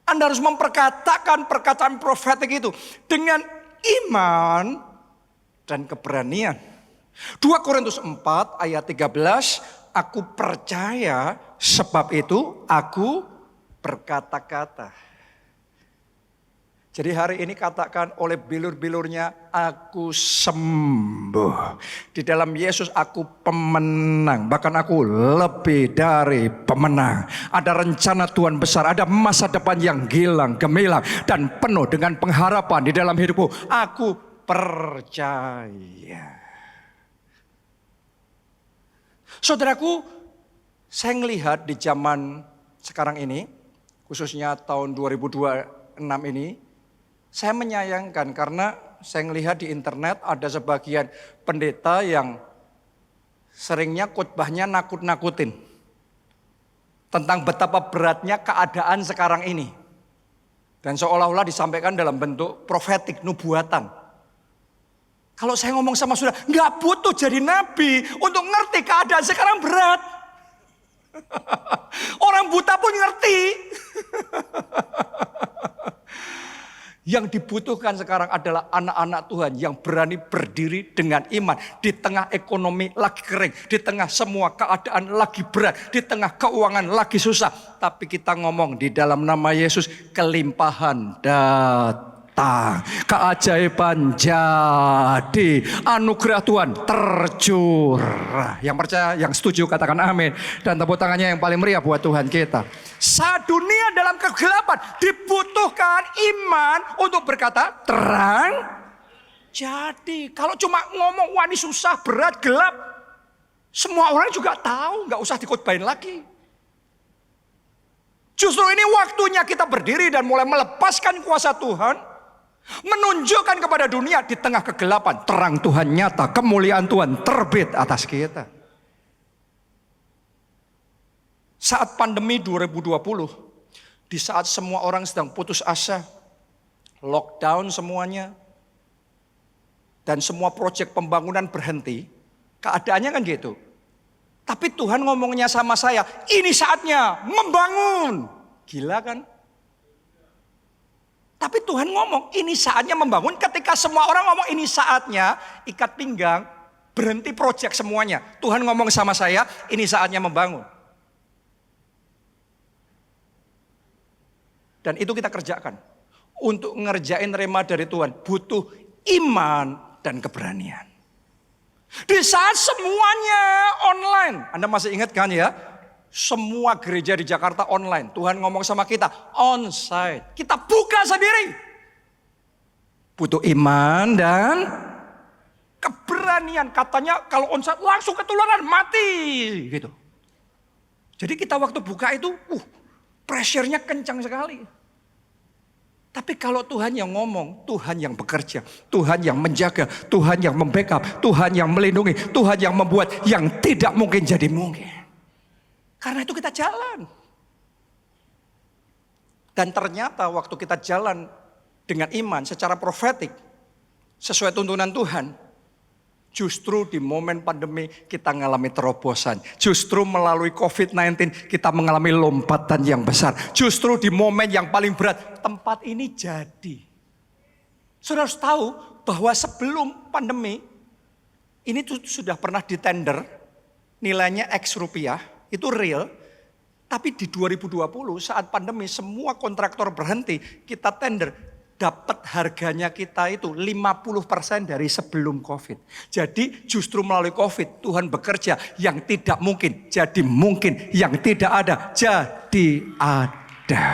Anda harus memperkatakan perkataan profetik itu dengan iman dan keberanian. 2 Korintus 4 ayat 13, aku percaya sebab itu aku berkata-kata. Jadi hari ini katakan oleh bilur-bilurnya aku sembuh. Di dalam Yesus aku pemenang. Bahkan aku lebih dari pemenang. Ada rencana Tuhan besar. Ada masa depan yang gilang, gemilang. Dan penuh dengan pengharapan di dalam hidupku. Aku percaya. Saudaraku, saya melihat di zaman sekarang ini, khususnya tahun 2026 ini, saya menyayangkan karena saya melihat di internet ada sebagian pendeta yang seringnya khotbahnya nakut-nakutin tentang betapa beratnya keadaan sekarang ini. Dan seolah-olah disampaikan dalam bentuk profetik, nubuatan. Kalau saya ngomong sama saudara, nggak butuh jadi nabi untuk ngerti keadaan sekarang berat. Orang buta pun ngerti. Yang dibutuhkan sekarang adalah anak-anak Tuhan yang berani berdiri dengan iman. Di tengah ekonomi lagi kering, di tengah semua keadaan lagi berat, di tengah keuangan lagi susah. Tapi kita ngomong di dalam nama Yesus, kelimpahan datang. datang. Keajaiban jadi. Anugerah Tuhan tercurah. Yang percaya, yang setuju katakan amin. Dan tepuk tangannya yang paling meriah buat Tuhan kita. Saat dunia dalam kegelapan, dibutuhkan iman untuk berkata terang. Jadi kalau cuma ngomong wah ini susah, berat, gelap, semua orang juga tahu, nggak usah dikotbahin lagi. Justru ini waktunya kita berdiri dan mulai melepaskan kuasa Tuhan, menunjukkan kepada dunia di tengah kegelapan terang Tuhan nyata, kemuliaan Tuhan terbit atas kita. Saat pandemi 2020, di saat semua orang sedang putus asa, lockdown semuanya, dan semua proyek pembangunan berhenti, keadaannya kan gitu. Tapi Tuhan ngomongnya sama saya, ini saatnya membangun. Gila kan? Tapi Tuhan ngomong, ini saatnya membangun. Ketika semua orang ngomong ini saatnya, ikat pinggang, berhenti proyek semuanya. Tuhan ngomong sama saya, ini saatnya membangun. Dan itu kita kerjakan. Untuk ngerjain rema dari Tuhan, butuh iman dan keberanian. Di saat semuanya online. Anda masih ingat kan ya? Semua gereja di Jakarta online. Tuhan ngomong sama kita, onsite. Kita buka sendiri. Butuh iman dan keberanian. Katanya kalau onsite langsung ketularan, mati. Gitu. Jadi kita waktu buka itu, pressure-nya kencang sekali. Tapi kalau Tuhan yang ngomong, Tuhan yang bekerja, Tuhan yang menjaga, Tuhan yang membackup, Tuhan yang melindungi, Tuhan yang membuat yang tidak mungkin jadi mungkin. Karena itu kita jalan. Dan ternyata waktu kita jalan dengan iman secara profetik, sesuai tuntunan Tuhan, justru di momen pandemi kita mengalami terobosan. Justru melalui COVID-19 kita mengalami lompatan yang besar. Justru di momen yang paling berat, tempat ini jadi. Saudara harus tahu bahwa sebelum pandemi, ini sudah pernah ditender, nilainya X rupiah, itu real. Tapi di 2020 saat pandemi semua kontraktor berhenti, kita tender. Dapat harganya kita itu 50% dari sebelum COVID. Jadi justru melalui COVID Tuhan bekerja yang tidak mungkin jadi mungkin, yang tidak ada jadi ada.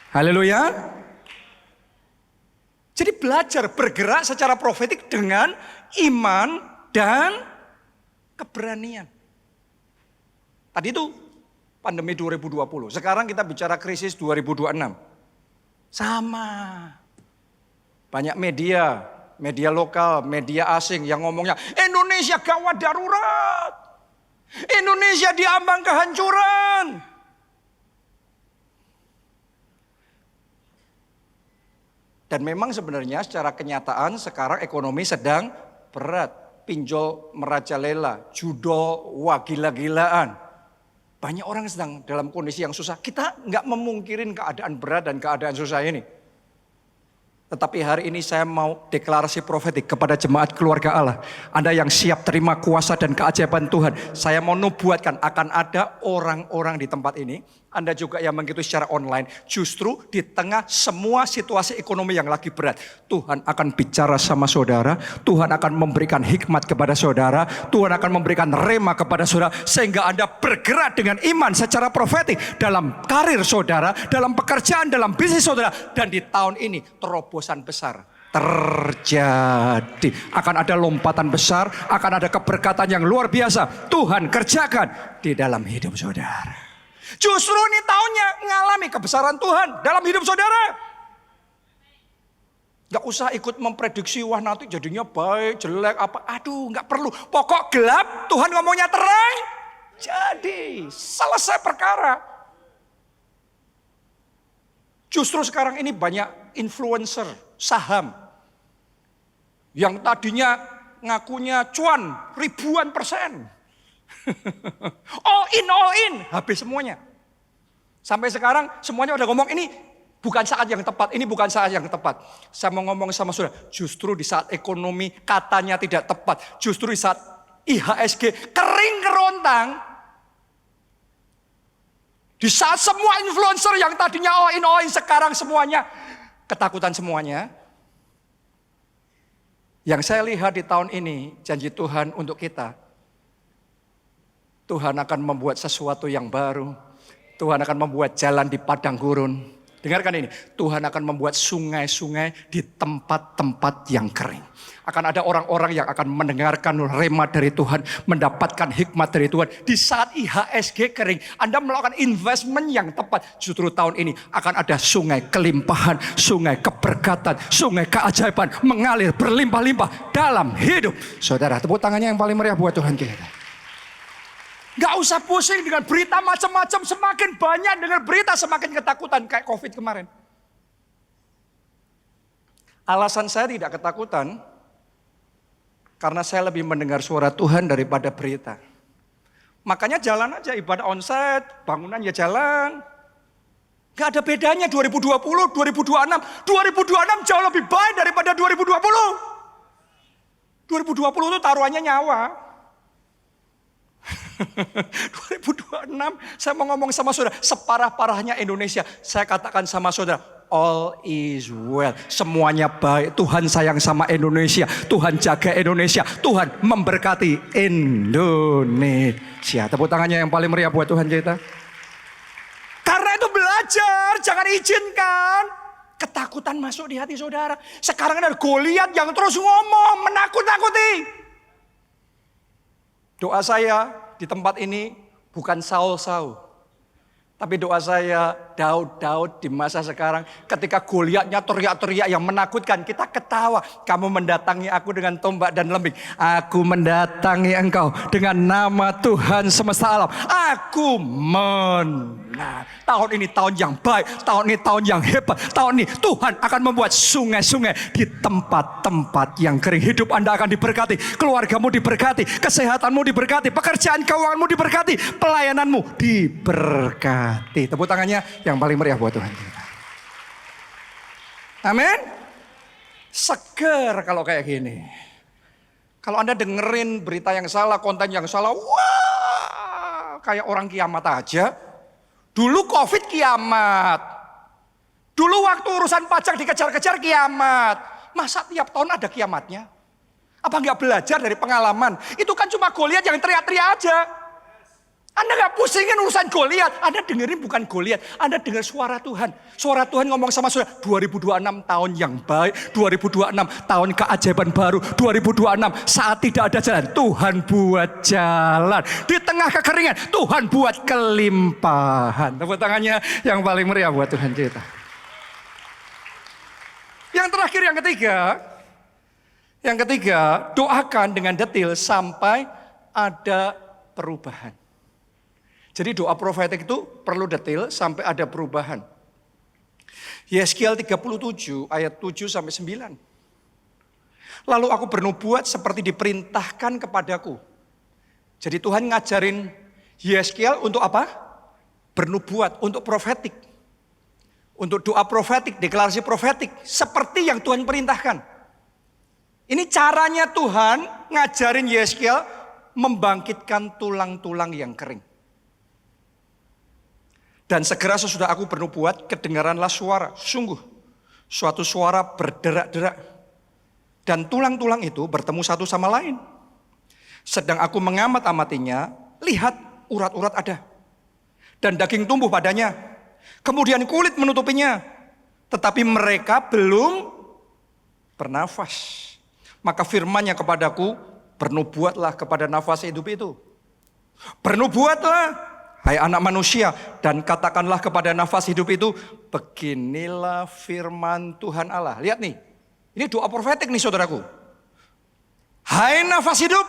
Haleluya. Jadi belajar bergerak secara profetik dengan iman dan keberanian. Tadi itu pandemi 2020. Sekarang kita bicara krisis 2026. Sama. Banyak media, media lokal, media asing yang ngomongnya Indonesia gawat darurat. Indonesia diambang kehancuran. Dan memang sebenarnya secara kenyataan sekarang ekonomi sedang berat. Pinjol merajalela, judo wah gila-gilaan. Banyak orang sedang dalam kondisi yang susah. Kita nggak memungkirin keadaan berat dan keadaan susah ini. Tetapi hari ini saya mau deklarasi profetik kepada jemaat keluarga Allah. Anda yang siap terima kuasa dan keajaiban Tuhan. Saya mau nubuatkan akan ada orang-orang di tempat ini. Anda juga yang mengikuti secara online. Justru di tengah semua situasi ekonomi yang lagi berat. Tuhan akan bicara sama saudara. Tuhan akan memberikan hikmat kepada saudara. Tuhan akan memberikan rema kepada saudara. Sehingga Anda bergerak dengan iman secara profetik. Dalam karir saudara. Dalam pekerjaan, dalam bisnis saudara. Dan di tahun ini terobosan besar terjadi. Akan ada lompatan besar. Akan ada keberkatan yang luar biasa. Tuhan kerjakan di dalam hidup saudara. Justru ini tahunnya mengalami kebesaran Tuhan dalam hidup saudara. Gak usah ikut memprediksi, wah nanti jadinya baik, jelek, apa. Aduh gak perlu. Pokok gelap, Tuhan ngomongnya terang. Jadi selesai perkara. Justru sekarang ini banyak influencer saham. Yang tadinya ngakunya cuan ribuan persen. all in, habis semuanya. Sampai sekarang semuanya udah ngomong ini bukan saat yang tepat, ini bukan saat yang tepat. Saya mau ngomong sama saudara, justru di saat ekonomi katanya tidak tepat, justru di saat IHSG kering kerontang, Di saat semua influencer yang tadinya all in sekarang semuanya ketakutan semuanya. Yang saya lihat di tahun ini, janji Tuhan untuk kita. Tuhan akan membuat sesuatu yang baru. Tuhan akan membuat jalan di padang gurun. Dengarkan ini, Tuhan akan membuat sungai-sungai di tempat-tempat yang kering. Akan ada orang-orang yang akan mendengarkan rema dari Tuhan, mendapatkan hikmat dari Tuhan. Di saat IHSG kering, Anda melakukan investment yang tepat. Justru tahun ini akan ada sungai kelimpahan, sungai keberkatan, sungai keajaiban mengalir berlimpah-limpah dalam hidup saudara. Tepuk tangannya yang paling meriah buat Tuhan kita. Gak usah pusing dengan berita macam-macam. Semakin banyak dengan berita semakin ketakutan. Kayak COVID kemarin. Alasan saya tidak ketakutan. Karena saya lebih mendengar suara Tuhan daripada berita. Makanya jalan aja ibadah onsite. Bangunan ya jalan. Gak ada bedanya 2020, 2026. 2026 jauh lebih baik daripada 2020. 2020 itu taruhannya nyawa. 2026 saya mau ngomong sama saudara, separah-parahnya Indonesia, saya katakan sama saudara, all is well, semuanya baik. Tuhan sayang sama Indonesia, Tuhan jaga Indonesia, Tuhan memberkati Indonesia. Tepuk tangannya yang paling meriah buat Tuhan kita. Karena itu belajar, jangan izinkan ketakutan masuk di hati saudara. Sekarang ada Goliat yang terus ngomong, menakut-nakuti. Doa saya di tempat ini bukan Saul-Saul. Tapi doa saya Daud di masa sekarang. Ketika Goliatnya teriak-teriak yang menakutkan, kita ketawa. Kamu mendatangi aku dengan tombak dan lembing. Aku mendatangi engkau dengan nama Tuhan semesta alam. Aku menang. Tahun ini tahun yang baik. Tahun ini tahun yang hebat. Tahun ini Tuhan akan membuat sungai-sungai di tempat-tempat yang kering. Hidup Anda akan diberkati. Keluargamu diberkati. Kesehatanmu diberkati. Pekerjaan keuanganmu diberkati. Pelayananmu diberkati. Tepuk tangannya yang paling meriah buat Tuhan kita. Amin. Seger kalau kayak gini. Kalau Anda dengerin berita yang salah, konten yang salah, wah, kayak orang kiamat aja. Dulu COVID kiamat. Dulu waktu urusan pajak dikejar-kejar kiamat. Masa tiap tahun ada kiamatnya? Apa nggak belajar dari pengalaman? Itu kan cuma Goliat yang teriak-teriak aja. Anda gak pusingin urusan Goliat. Anda dengerin bukan Goliat. Anda dengar suara Tuhan. Suara Tuhan ngomong sama saudara. 2026 tahun yang baik. 2026 tahun keajaiban baru. 2026 saat tidak ada jalan, Tuhan buat jalan. Di tengah kekeringan, Tuhan buat kelimpahan. Tepuk tangannya yang paling meriah buat Tuhan kita. Yang terakhir, yang ketiga, doakan dengan detail sampai ada perubahan. Jadi doa profetik itu perlu detail sampai ada perubahan. Yeskiel 37 ayat 7 sampai 9. Lalu aku bernubuat seperti diperintahkan kepadaku. Jadi Tuhan ngajarin Yeskiel untuk apa? Bernubuat, untuk profetik. Untuk doa profetik, deklarasi profetik. Seperti yang Tuhan perintahkan. Ini caranya Tuhan ngajarin Yeskiel membangkitkan tulang-tulang yang kering. Dan segera sesudah aku bernubuat, kedengaranlah suara, sungguh suatu suara berderak-derak. Dan tulang-tulang itu bertemu satu sama lain. Sedang aku mengamat-amatinya, lihat urat-urat ada. Dan daging tumbuh padanya. Kemudian kulit menutupinya. Tetapi mereka belum bernafas. Maka firman-Nya kepadaku, bernubuatlah kepada nafas hidup itu. Bernubuatlah, hai anak manusia, dan katakanlah kepada nafas hidup itu, beginilah firman Tuhan Allah. Lihat nih, ini doa profetik nih saudaraku. Hai nafas hidup,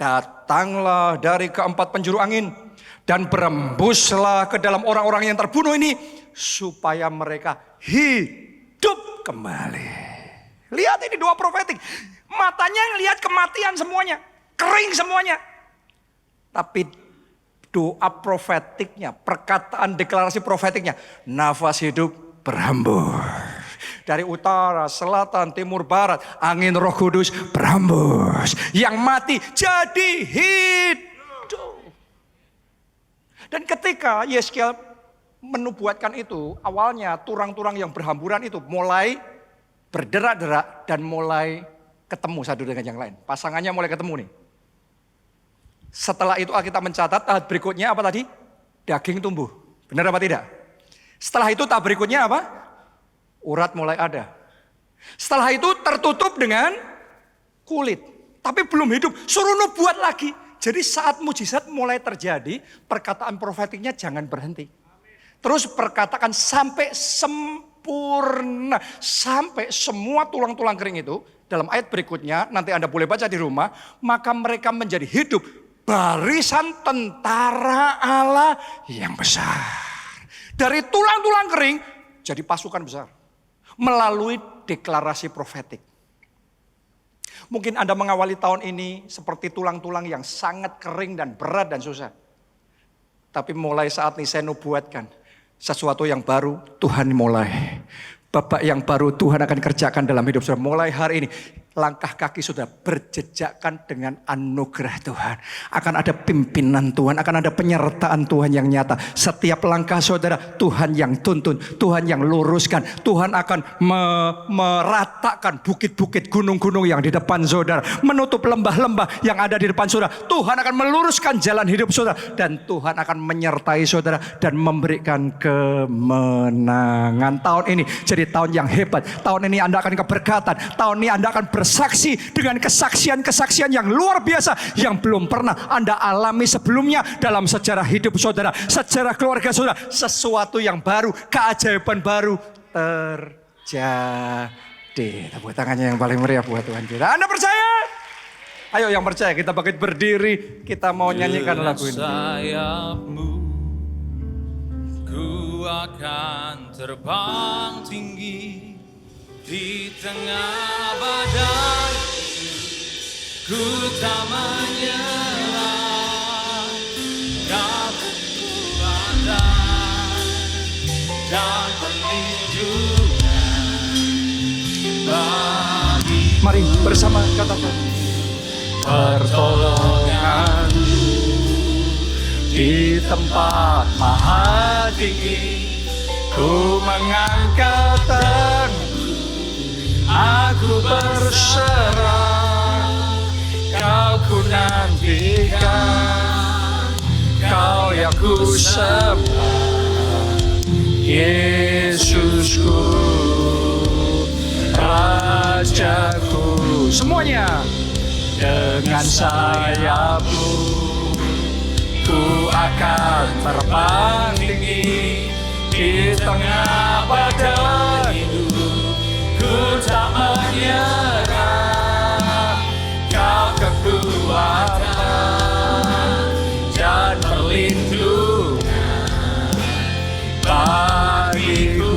datanglah dari keempat penjuru angin, dan berembuslah ke dalam orang-orang yang terbunuh ini, supaya mereka hidup kembali. Lihat ini doa profetik. Matanya lihat kematian semuanya, kering semuanya. Tapi doa profetiknya, perkataan deklarasi profetiknya, nafas hidup berhembus. Dari utara, selatan, timur, barat, angin Roh Kudus berhembus. Yang mati jadi hidup. Dan ketika Yeskiel menubuatkan itu, awalnya tulang-tulang yang berhamburan itu mulai berderak-derak dan mulai ketemu satu dengan yang lain. Pasangannya mulai ketemu nih. Setelah itu Alkitab mencatat tahap berikutnya apa tadi? Daging tumbuh. Benar apa tidak? Setelah itu tahap berikutnya apa? Urat mulai ada. Setelah itu tertutup dengan kulit. Tapi belum hidup. Suruh nubuat lagi. Jadi saat mujizat mulai terjadi, perkataan profetiknya jangan berhenti. Terus perkatakan sampai sempurna. Sampai semua tulang-tulang kering itu, dalam ayat berikutnya, nanti Anda boleh baca di rumah, maka mereka menjadi hidup. Barisan tentara Allah yang besar. Dari tulang-tulang kering, jadi pasukan besar. Melalui deklarasi profetik. Mungkin Anda mengawali tahun ini seperti tulang-tulang yang sangat kering dan berat dan susah. Tapi mulai saat ini saya nubuatkan sesuatu yang baru Tuhan mulai. Babak yang baru Tuhan akan kerjakan dalam hidup saudara. Mulai hari ini langkah kaki sudah berjejakkan dengan anugerah Tuhan. Akan ada pimpinan Tuhan, akan ada penyertaan Tuhan yang nyata. Setiap langkah saudara Tuhan yang tuntun, Tuhan yang luruskan. Tuhan akan meratakan bukit-bukit, gunung-gunung yang di depan saudara. Menutup lembah-lembah yang ada di depan saudara. Tuhan akan meluruskan jalan hidup saudara. Dan Tuhan akan menyertai saudara dan memberikan kemenangan. Tahun ini jadi tahun yang hebat. Tahun ini Anda akan keberkatan. Tahun ini Anda akan bersaksi dengan kesaksian-kesaksian yang luar biasa yang belum pernah Anda alami sebelumnya dalam sejarah hidup saudara, sejarah keluarga saudara. Sesuatu yang baru, keajaiban baru terjadi. Tepuk tangannya yang paling meriah buat Tuhan kita. Anda percaya? Ayo yang percaya kita bangkit berdiri, kita mau nyanyikan lagu ini. Ku akan terbang tinggi di tengah badai, ku tak menyerah. Kau kekuatan dan perlindungan bagi. Mari bersama katakan Pertolonganmu di tempat maha tinggi, ku mengangkat tanganku, aku berserah. Kau ku nantikan, Kau yang ku sembah, Yesusku, Rajaku. semuanya. Dengan sayapmu ku akan terbang tinggi di tengah badai hidup. Ku tak menyerah. Kau kekuatan dan perlindungan bagiku.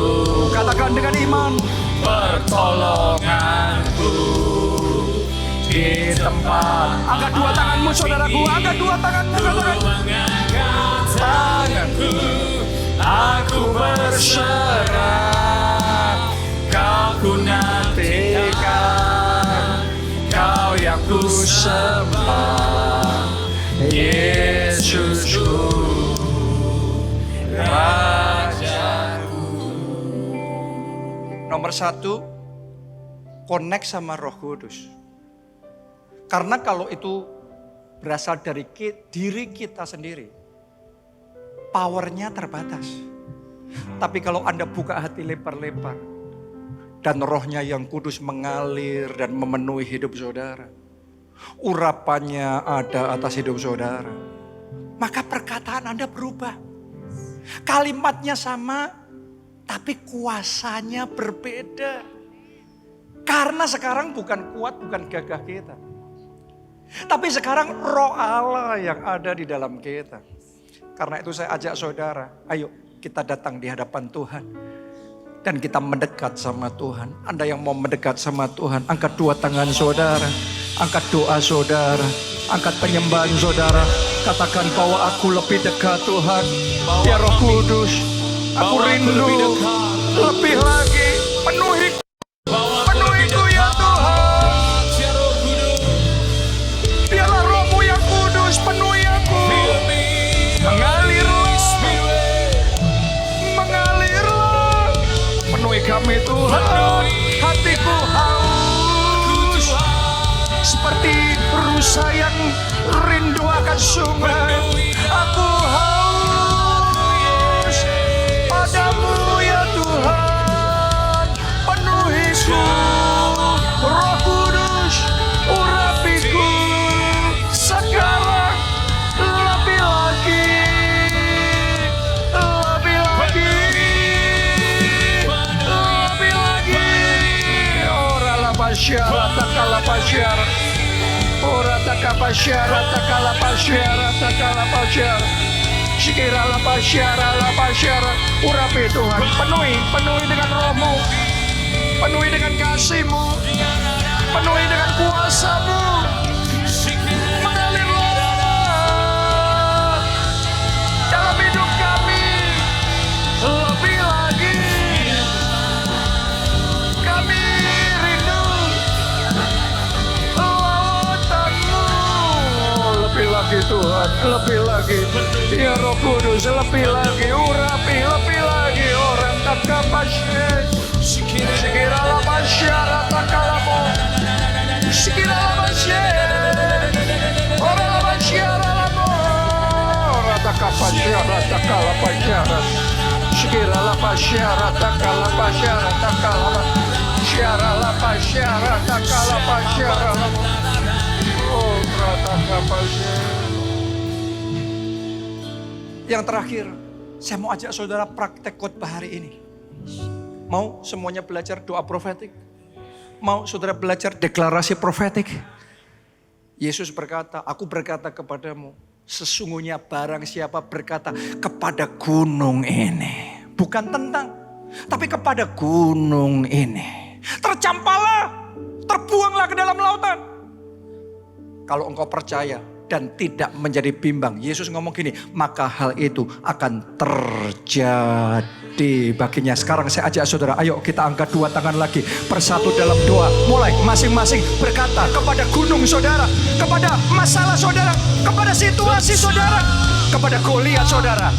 Katakan dengan iman. Pertolonganku di tempat. Angkat dua tanganmu saudaraku, angkat dua tanganmu. Katakan. Mengangkat tanganku, aku berserah. Kau ku nantikan, Kau yang ku sembah, Yesusku, Rajaku. Nomor satu, connect sama Roh Kudus. Karena kalau itu berasal dari diri kita sendiri, powernya terbatas. Tapi kalau Anda buka hati lebar-lebar, dan rohnya yang kudus mengalir dan memenuhi hidup saudara, urapannya ada atas hidup saudara, maka perkataan Anda berubah. Kalimatnya sama, tapi kuasanya berbeda. Karena sekarang bukan kuat, bukan gagah kita. Tapi sekarang roh Allah yang ada di dalam kita. Karena itu saya ajak saudara, ayo kita datang di hadapan Tuhan. Dan kita mendekat sama Tuhan. Anda yang mau mendekat sama Tuhan, angkat dua tangan saudara. Angkat doa saudara. Angkat penyembahan saudara. Katakan bahwa aku lebih dekat Tuhan. Ya Roh Kudus, aku rindu lebih lagi. Penuhiku ya Tuhan. Biarlah rohmu yang kudus penuhi aku. Mengalirlah Tuhan. Hatiku haus seperti rusa yang rindu akan sungai. Aku haus padamu ya Tuhan. Penuhiku Roh Kudus, urapiku sekarang lebih lagi. Pasyara takala pasyara, ora takapasyara takala pasyara takala pasyara, sikirala pasyara, urapi Tuhan, penuhi dengan roh-Mu, penuhi dengan kasih-Mu, penuhi dengan kuasa-Mu, mengalirlah dalam hidup kami lebih lagi. Kami lagi Tuhan, lebih lagi ya Roh Kudus, lebih lagi urapi, lebih lagi orang takapasyara, sikirala pasyara takalamo, sikirala pasyara, orang pasyara lamo, orang takapasyara takala pasyara, sikirala pasyara takala pasyara takala pasyara pasyara takala pasyara. Yang terakhir, saya mau ajak saudara praktek khotbah hari ini. Mau semuanya belajar doa profetik? Mau saudara belajar deklarasi profetik? Yesus berkata, aku berkata kepadamu, sesungguhnya barang siapa berkata kepada gunung ini, bukan tentang, tapi kepada gunung ini, tercampaklah, terbuanglah ke dalam lautan. Kalau engkau percaya dan tidak menjadi bimbang, Yesus ngomong gini, maka hal itu akan terjadi baginya. Sekarang saya ajak saudara, ayo kita angkat dua tangan lagi, bersatu dalam doa. Mulai masing-masing berkata kepada gunung saudara, kepada masalah saudara, kepada situasi saudara, kepada Goliat saudara.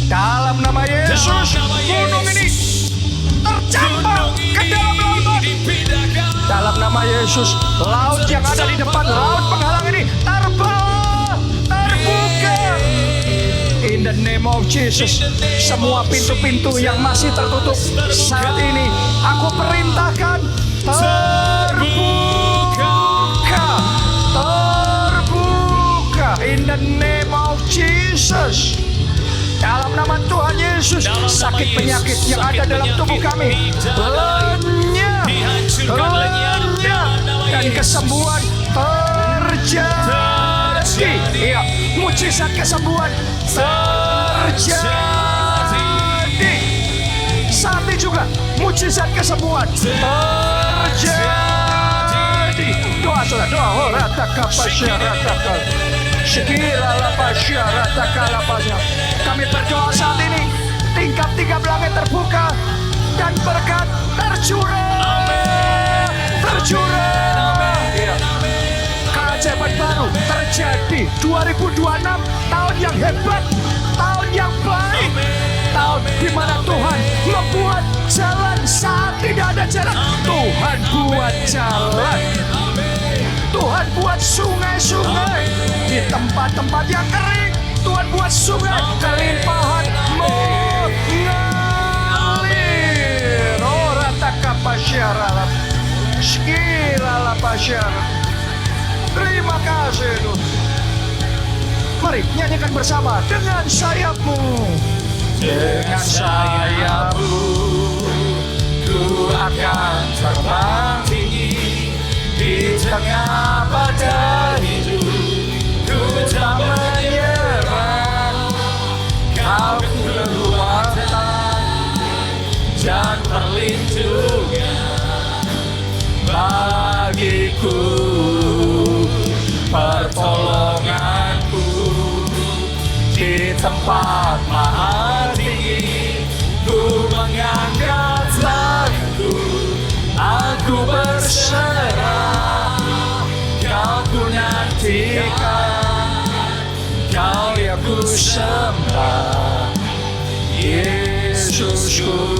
Dalam nama Yesus, gunung ini tercampak ke dalam lautan. Dalam nama Yesus, laut yang ada di depan, laut penghalang ini terbuka. In the name of Jesus, semua pintu-pintu yang masih tertutup saat ini, aku perintahkan terbuka. In the name of Jesus. Dalam nama Tuhan Yesus, sakit penyakit yang ada dalam tubuh kami lenyap, dan kesembuhan terjadi. Iya, mujizat kesembuhan terjadi. Saat ini juga mujizat kesembuhan terjadi. Doa saudara, doa. Oh, kami berdoa saat ini, tingkap-tingkap langit terbuka dan berkat tercurah. Keajaiban baru terjadi. 2026 tahun yang hebat, tahun yang baik, tahun di mana Tuhan membuat jalan saat tidak ada jalan. Tuhan buat jalan. Tuhan buat sungai-sungai di tempat-tempat yang kering. Tuhan buat sungai kelimpahan mengalir. Oh, ratakapasyara, skirala pasyara. Terima kasih Tuhan. Mari nyanyikan bersama. Dengan sayapmu, dengan sayapmu, ku akan terbang tinggi. Di tengah badai hidup, ku tak menyerah. Kau kekuatan dan perlindungan bagiku, pertolonganku di tempat maha tinggi. Ku mengangkat tanganku, aku berserah. Kau ku nantikan, Kau yang ku sembah, Yesusku.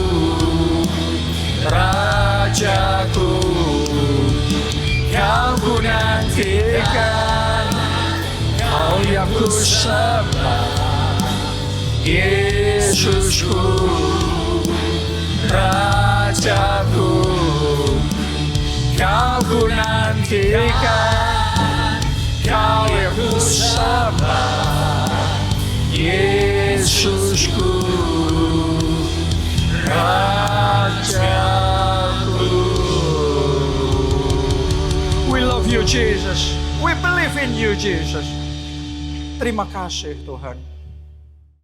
Rajaku, Kau ku nantikan, Kau yang ku sembah, Yesusku, Rajaku, Kau ku nantikan, Kau yang ku sembah, Yesusku, Rajaku. We love you, Jesus. We believe in you, Jesus. Terima kasih, Tuhan.